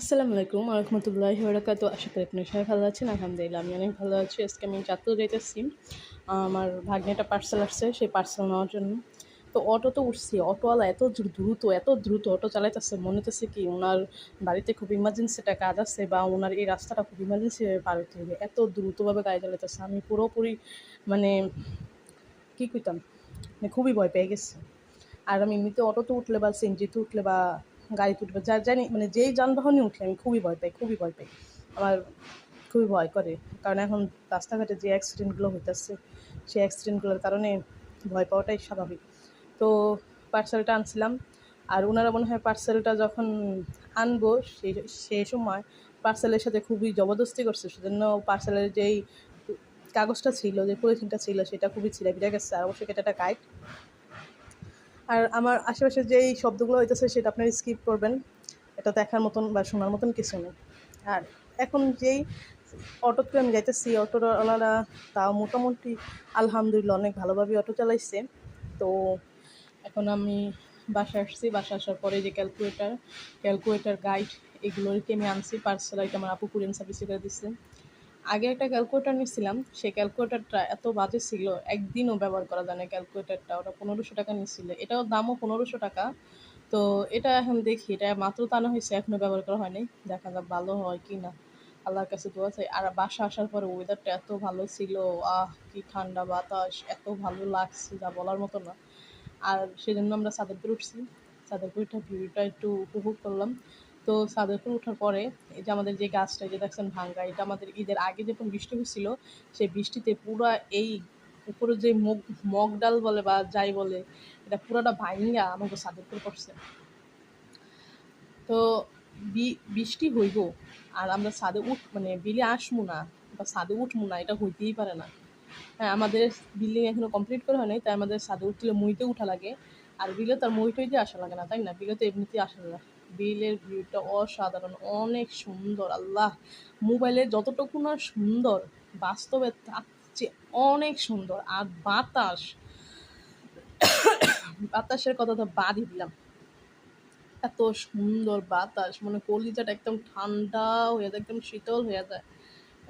আসসালামু আলাইকুম রহমতুল্লাহি ওয়া আশা করি আপনি সবাই ভালো আছেন। আলহামদুলিল্লাহ আমি অনেক ভালো আছি। আজকে আমি চাঁদপুর যাইতেছি। আমার ভাগ্নে পার্সেল আসছে, সেই পার্সেল নেওয়ার জন্য। তো অটোতে উঠছি, অটোওয়ালা এত দ্রুত অটো চালাইতেছে, মনে হচ্ছে কি ওনার বাড়িতে খুব ইমার্জেন্সি একটা কাজ আছে বা ওনার এই রাস্তাটা খুব ইমার্জেন্সিভাবে পার হতে হবে। এত দ্রুতভাবে গাড়ি চালাইতেছে, আমি পুরোপুরি মানে কী কইতাম, মানে খুবই ভয় পেয়ে গেছি। আর আমি এমনিতে অটোতে উঠলে বা সিএনজিতে উঠলে বা গাড়িতে উঠলে যা জানি মানে যেই যানবাহনে উঠলে আমি খুবই ভয় পাই। আমার খুবই ভয় করে, কারণ এখন রাস্তাঘাটে যে অ্যাক্সিডেন্টগুলো হইতেছে, সেই অ্যাক্সিডেন্টগুলোর কারণে ভয় পাওয়াটাই স্বাভাবিক। তো পার্সেলটা আনছিলাম, আর ওনারা মনে হয় পার্সেলটা যখন আনবো সেই সময় পার্সেলের সাথে খুবই জবরদস্তি করছে, সেজন্য পার্সেলের যেই কাগজটা ছিল, যে পলিথিনটা ছিল, সেটা খুবই ছিঁড়ে গেছে। আর অবশ্যই এটা একটা গাইড। আর আমার আশেপাশে যেই শব্দগুলো হইতেছে সেটা আপনারা স্কিপ করবেন। এটা দেখার মতন বা শোনার মতন কিছু নেই। আর এখন যেই অটোতে আমি যাইতেছি, অটোওয়ালারা তাও মোটামুটি আলহামদুলিল্লাহ অনেক ভালোভাবে অটো চালাইছে। তো এখন আমি বাসায় আসছি। বাসায় আসার পরে যে ক্যালকুলেটর, গাইড এগুলোকে আমি আনছি। পার্সেল আইটা আমার আপু কুরিয়ার সার্ভিসে করে দিচ্ছে। আগে একটা ক্যালকুলেটর নিয়েছিলাম, সেই ক্যালকুলেটরটা এত বাজে ছিল, একদিনও ব্যবহার করা যায় না। ক্যালকুলেটরটা ওটা 1500 টাকা নিয়েছিল, এটাও দামও 1500 টাকা। তো এটা এখন দেখি, এটা মাত্র তো আনা হয়েছে, এখনও ব্যবহার করা হয়নি, দেখা যাক ভালো হয় কি না। আল্লাহর কাছে দোয়া চাই। আর বাসা আসার পরে ওয়েদারটা এত ভালো ছিল, কি ঠান্ডা বাতাস, এত ভালো লাগছে যা বলার মতো না। আর সেজন্য আমরা সাদেরপুর উঠছি। সাদেরপুর উঠার ভিউটা একটু উপভোগ করলাম। তো সাদেরপুর ওঠার পরে এই যে আমাদের যে গাছটা, যে দেখছেন ভাঙ্গা, এটা আমাদের ঈদের আগে যখন বৃষ্টি হয়েছিল, সেই বৃষ্টিতে পুরা এই উপরে যে মগ ডাল বলে বা যাই বলে, এটা পুরাটা ভাঙ্গা আমাকে সাদেরপুর পড়ছে। তো বৃষ্টি হইব আর আমরা ছাদে মানে বিলে আসবো না বা ছাদে উঠবো না, এটা হইতেই পারে না। হ্যাঁ, আমাদের বিল্ডিং এখনো কমপ্লিট করা হয় নাই, তাই আমাদের ছাদে উঠলে মুইতে উঠা লাগে। আর বিলে তার মুইটই দিয়ে আসা লাগে না, তাই না? বিলে তো এমনিতেই আসা লাগে না। বিলের ভিউটা অসাধারণ, অনেক সুন্দর। আল্লাহ, মোবাইলে যতটুকু না সুন্দর, বাস্তবে তার চেয়ে অনেক সুন্দর। আর বাতাসের কথা তো বাদই দিলাম। এত সুন্দর বাতাস, মানে কলিজাটা একদম ঠান্ডা হয়ে যায়, একদম শীতল হয়ে যায়।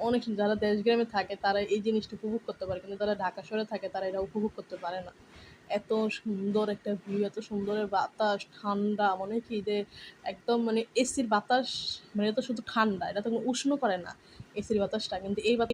অনেক সুন্দর। যারা দেশগ্রামে থাকে তারা এই জিনিসটা উপভোগ করতে পারে, কিন্তু যারা ঢাকা শহরে থাকে তারা এটা উপভোগ করতে পারে না। এত সুন্দর একটা ভিউ, এত সুন্দরের বাতাস, ঠান্ডা, মনে কি যে একদম মানে এসির বাতাস, মানে এটা তো শুধু ঠান্ডা, এটা তো কোনো উষ্ণ করে না এসির বাতাসটা, কিন্তু এই বাতাস